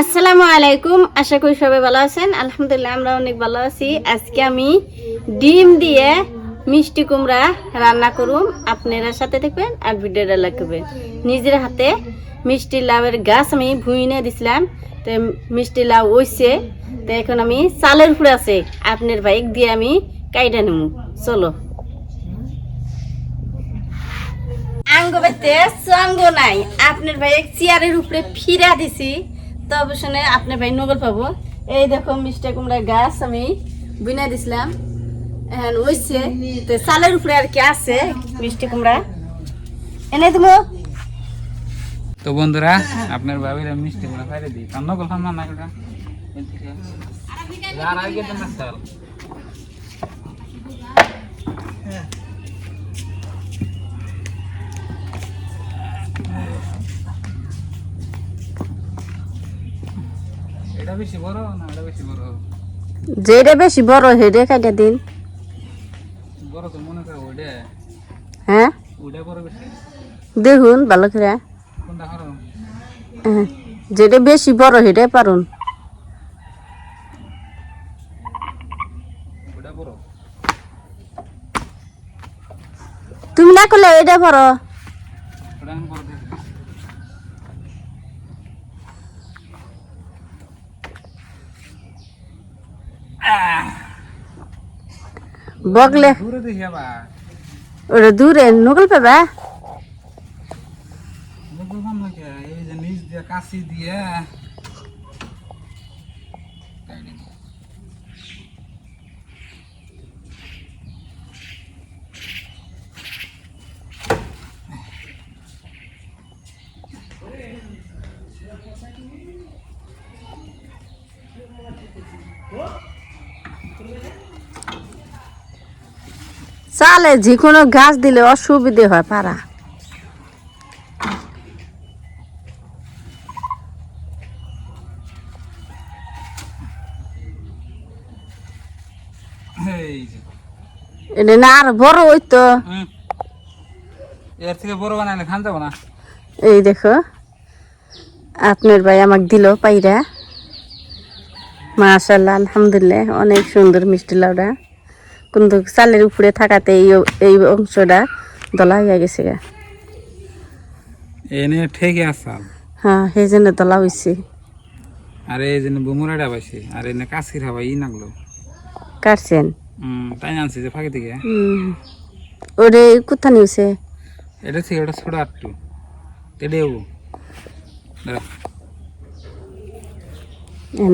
আসসালামু আলাইকুম, আশা করি সবাই ভালো আছেন। আলহামদুলিল্লাহ আমরা অনেক ভালো আছি। আজকে আমি ডিম দিয়ে মিষ্টি কুমড়া রান্না করুম, আপনারা সাথে দেখবেন আর ভিডিওটা লাগবেন। নিজের হাতে মিষ্টি লাউয়ের গাছ আমি ভুইনে দিছিলাম, তো মিষ্টি লাউ হইছে, তো এখন আমি চালের উপরে আছে আপনার বাইক দিয়ে আমি কাইটা নেব। চলো, আঙ্গ বাইতে সঙ্গ নাই, আপনার ভাই চেয়ারের উপরে ফিরা দিছি, তো অবশ্যই আপনার ভাই নগর পাবো। এই দেখো মিষ্টি কুমড়া গাছ আমি বুনা দিছিলাম, এখন ওইছে, তো চালের উপরে আর কি আছে মিষ্টি কুমড়া এনে দেবো। তো বন্ধুরা, আপনার বাবির মিষ্টি কুমড়া খাইতে দিই, কান্ন করলাম না এটা আর আগে তো না চাল এটা বেশি বড় না এটা বেশি বড়? যেটা বেশি বড় হেডে কাটা দিন। বড় তো মনে করে ওইটা। হ্যাঁ ওইটা বড় বেশি, দেখুন ভালো করে। কোনটা করো? হ্যাঁ, যেটা বেশি বড় হেডে পারুন। ওইটা বড়। তুমি না করলে এটা বড়। ওটা আমি বড় দেখি। বগলে দূরে দেখি আবার ওটা দূরে নকল পাবা। বললাম না কে, এই যে নিচ দিয়ে কাশি দিয়ে চালে যে কোনো গাছ দিলে অসুবিধে হয় পারা। এই যে এটা না আর বড় হইতো। এর থেকে বড় বানাইলে খান যাবো না। এই দেখো আপনার ভাই আমাকে দিল পাইরা, মাশাআল্লাহ আলহামদুলিল্লাহ অনেক সুন্দর মিষ্টি লাউটা, কিন্তু চালের উপরে থাকাতে এই অংশটা দলা হয়ে গেছে গা। এনে ঠেকে আসাল, হ্যাঁ সেই জন্য দলা হয়েছে। আর এই জন্য বুমুরাটা পাইছে, আর এনে কাশির হাওয়া ই নাগলো কাটছেন তাই আনছি যে ফাঁকে থেকে। ওরে কোথা নিয়েছে? এটা থেকে ওটা ছোট একটু এটাও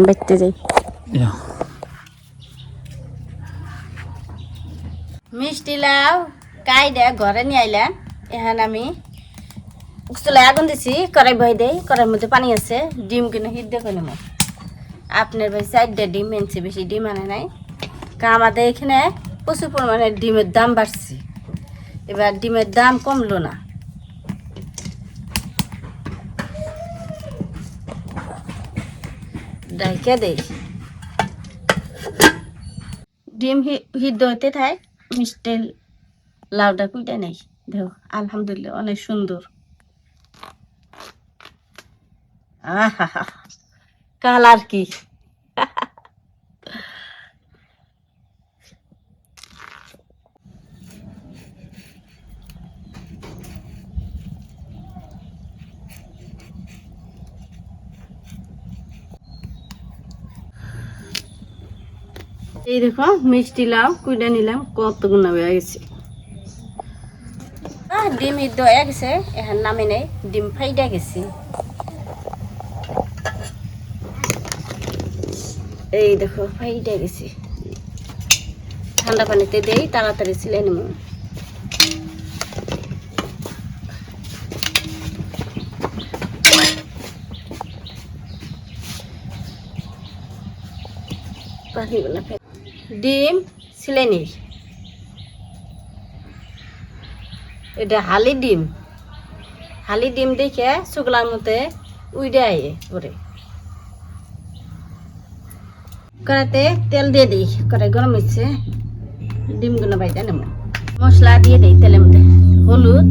বাইতে যাই। মিষ্টি লাউ কাইডে ঘরে নিয়ে আইলাম, এখন আমি চুলায় আগুন দিছি, কড়াই বই দেই, কড়াইয়ের মধ্যে পানি আছে, ডিম কিনে হিট দেখে নেব। আপনার ভাই 4টা ডিম এনেছে, বেশি ডিম আনে নাই, কারণ আমাদের এখানে প্রচুর পরিমাণে ডিমের দাম বাড়ছে, এবার ডিমের দাম কমলো না। ডাইকে দেই, ডিম হিদ্ধ হতে থাক, মিষ্টি লাউটা কুইটা নেই। দেখো আলহামদুলিল্লাহ অনেক সুন্দর। আহা কালার কি! এই দেখো মিষ্টি লাউ কুইটা নিলাম, কত গুণা হয়ে গেছে। ডিম হিদ্ধ হয়ে গেছে, এখন নামে নেই, ডিম ফাইডা গেছি। এই দেখো ফাইডা গেছি, ঠান্ডা পানিতে দেই, তাড়াতাড়ি ছিলে নেব। ডিম ছিলে নি, এটা হালি ডিম দেখে শুকলার মধ্যে উইডে আয়ে পরে কড়াইতে তেল দিয়ে দিই, কড়াই গরম হচ্ছে, ডিমগুলো বাইটা নেব। মশলা দিয়ে দিই তেলের মধ্যে, হলুদ,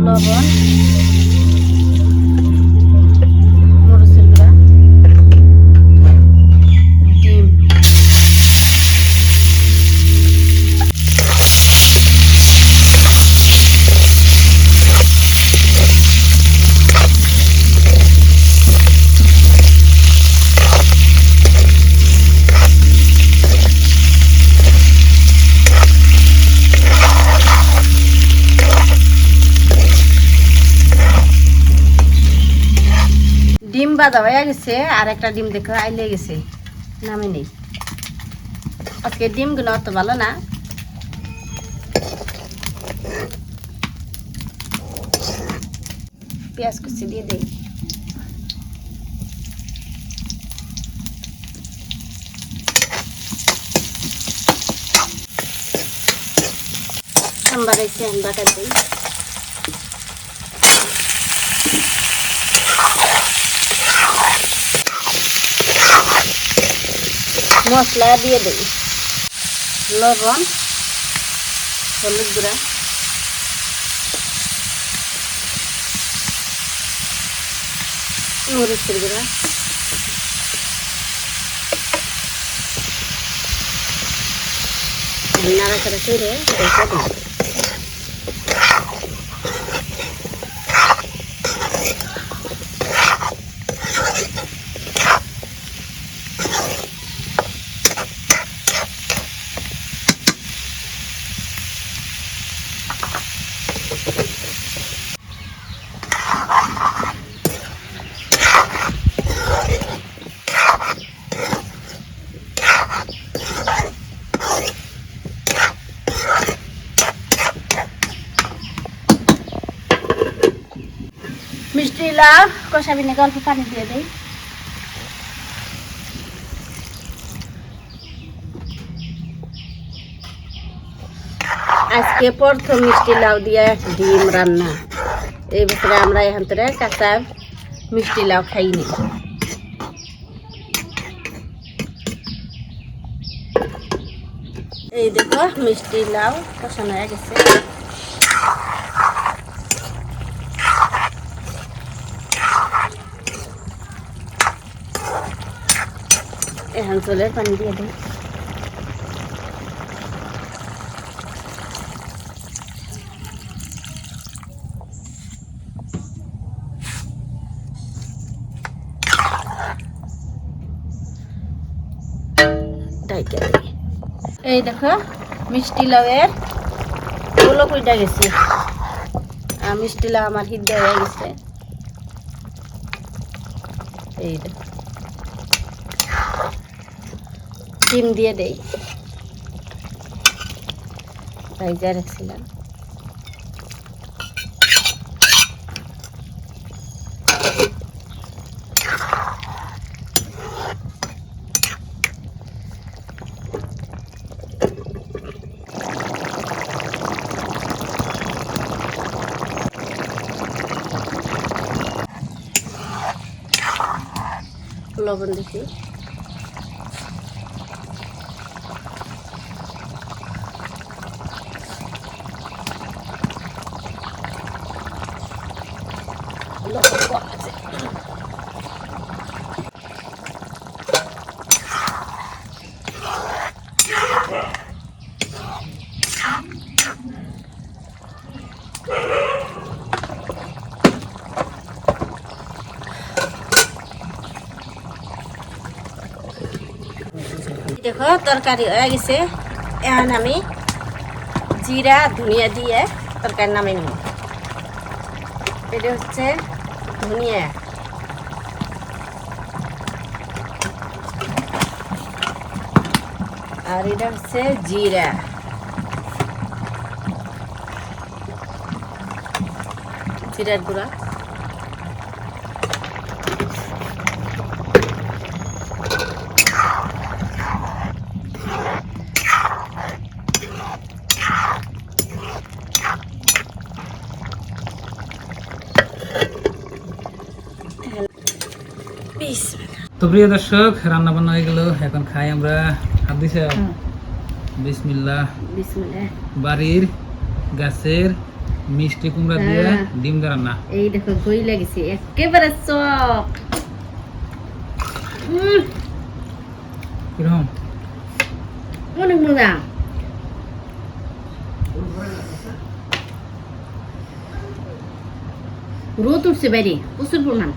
লবণ, বাজা হয়ে গেছে, আর একটা ডিম দেখো আইলে গেছে, নামে নেই। আজকে ডিমগুলো অত ভালো না। পেঁয়াজ কুচি দিয়ে দেই। সাম্বার এসে বাটা দিই। মশলা দিয়ে দেই, লবণ, হলুদ গুঁড়া, মরিচের গুঁড়া, নাড়াচাড়া করে রেখে দিই। মিষ্টি লাউ কষাবি না, অল্প পানি দিয়ে দেই। আজকে প্রথম মিষ্টি লাউ দিয়ে ডিম রান্না। এই বছরে আমরা এখান থেকে কাঁচা মিষ্টি লাউ খাইনি। এই দেখো মিষ্টি লাউ কষানো হয়ে গেছে। এখন চলে পানি দিয়ে দিই। এই দেখো মিষ্টি লাউয়ের গুলো কইটা গেছে, আর মিষ্টি লাউ আমার সিদ্ধ হয়ে গেছে। এই দেখো ডিম দিয়ে দেই, ভাইজা রাখছিলাম। লবণ দিছি, লবণ কম আছে। দেখো তরকারি হয়ে গেছে। এখন আমি জিরা ধনিয়া দিয়ে তরকারি নামিয়ে নেব। এটা হচ্ছে ধনিয়া, আর এটা হচ্ছে জিরা, জিরার গুঁড়া, তো প্রিয় দর্শক, রান্না বান্না হয়ে গেল, এখন খাই আমরা। হাত দিছে, বিসমিল্লাহ। বিসমিল্লাহ। বাড়ির গাছের মিষ্টি কুমড়া দিয়ে ডিম দিয়ে রান্না। এই দেখো গই লাগেছে একেবারে চক। কিরকম? অনেক মজা। রোদ উঠছে বাইরে প্রচুর পরিমাণ।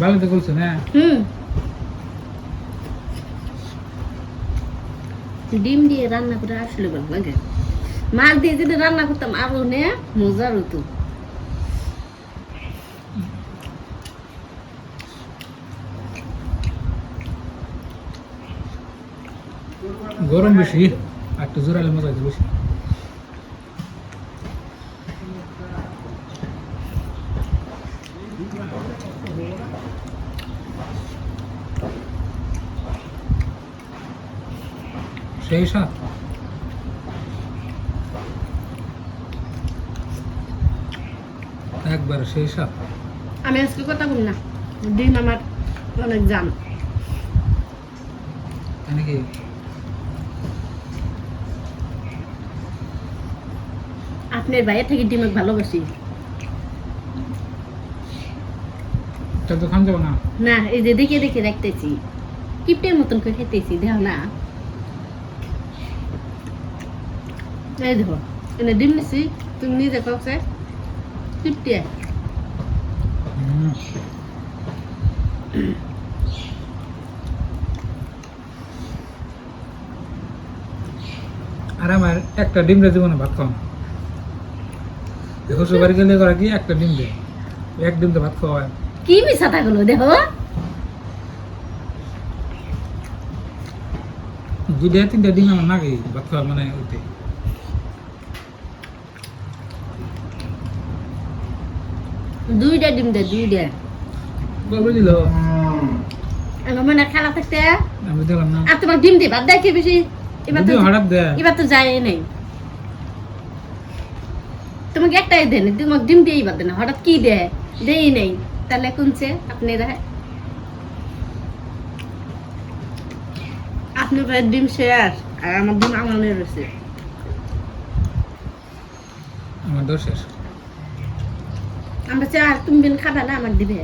ভালো তো বলছো না? ডিম দিয়ে রান্না করে আসলে ভালো লাগে। মাছ দিয়ে যদি রান্না করতাম আরো নে মজার হতো। গরম বেশি, আর একটু জোরালে মজা হইতো বেশি। সেই স্বাদ। একবারে সেই স্বাদ। আমি আজকে কথা বলি না, ডিম আমার অনেক জান। নাকি আপনার ভাইয়ের থেকে ডিম ভালোবাসি এটা তো খান যাবো না। না, এই যে দেখে দেখে রাখতেছি, কিপটের মতন করে খেতেছি, দেখো না। এই দেখো এনে ডিম নিছি, তুমি নিজে কাছে কিপটে। হুম। আর আমার একটা ডিম রে জীবনে ভাত খাওয়া দেখো, সবাই গেলে করে কি একটা ডিম দেয়, এক ডিম তো ভাত খাওয়া হয়। কি মিশা থাকলো দেখো। দুইটা তিনটা ডিম আমার নাকি ভাত খাওয়া মানে ওইতে। দুইটা ডিম দে, দুইটা। কবে দিল আমার মনে হয় খেলা থাকতে আমি দিলাম না। আর তোমার ডিম দিয়ে ভাত দেয় কি বেশি? এবার তো যদিও হঠাৎ দেয়। এবার তো যায় নাই, তোমাকে একটাই দেন, তোমাকে ডিম দিয়েই বাদ দেন, হঠাৎ কি দেয় দেই নেই, তাহলে কোনছে আপনারা আপনার ভাইয়ের ডিম শেয়ার আর আমার ডিম আমানের রয়েছে। আমার দোষ শেষ। আমরা চার তুমি বিন খাবে না আমার দিবে।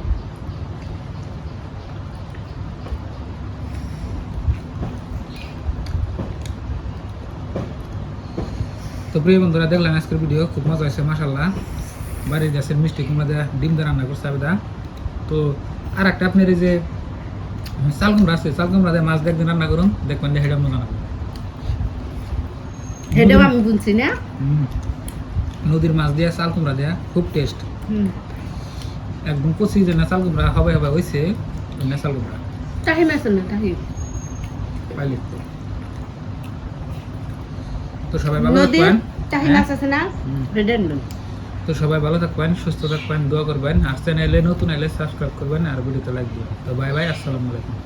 তো প্রিয় বন্ধুরা, দেখলেন আজকের ভিডিও, খুব মজা হয়েছে মাশাল্লাহ। বাড়ির গাছের মিষ্টি কুমড়া দেওয়া ডিম দিয়ে রান্না করছে আবেদা। তো আর একটা আপনার এই যে চাল কুমড়া আছে, চাল কুমড়া দিয়ে মাছ দিয়ে একদিন রান্না করুন, দেখবেন যে হেডা মজা না। হেডেও আমি বুনছি না। নদীর মাছ দিয়ে চাল কুমড়া দেয়া খুব টেস্ট। একদম কচি যে না চাল কুমড়া হবে হবে হয়েছে, না চাল কুমড়া তাহি মাছ না তাহি পাইলে। তো সবাই ভালো নদীর থাকবেন। তাহি হ্যাঁ? মাছ আছে না, রেড আনবেন। তো সবাই ভালো থাকবেন, সুস্থ থাকবেন, দোয়া করবেন। আর চ্যানেলে নতুন এলে সাবস্ক্রাইব করবেন আর ভিডিওতে লাইক দিবেন। তো বাই বাই, আসসালামু আলাইকুম।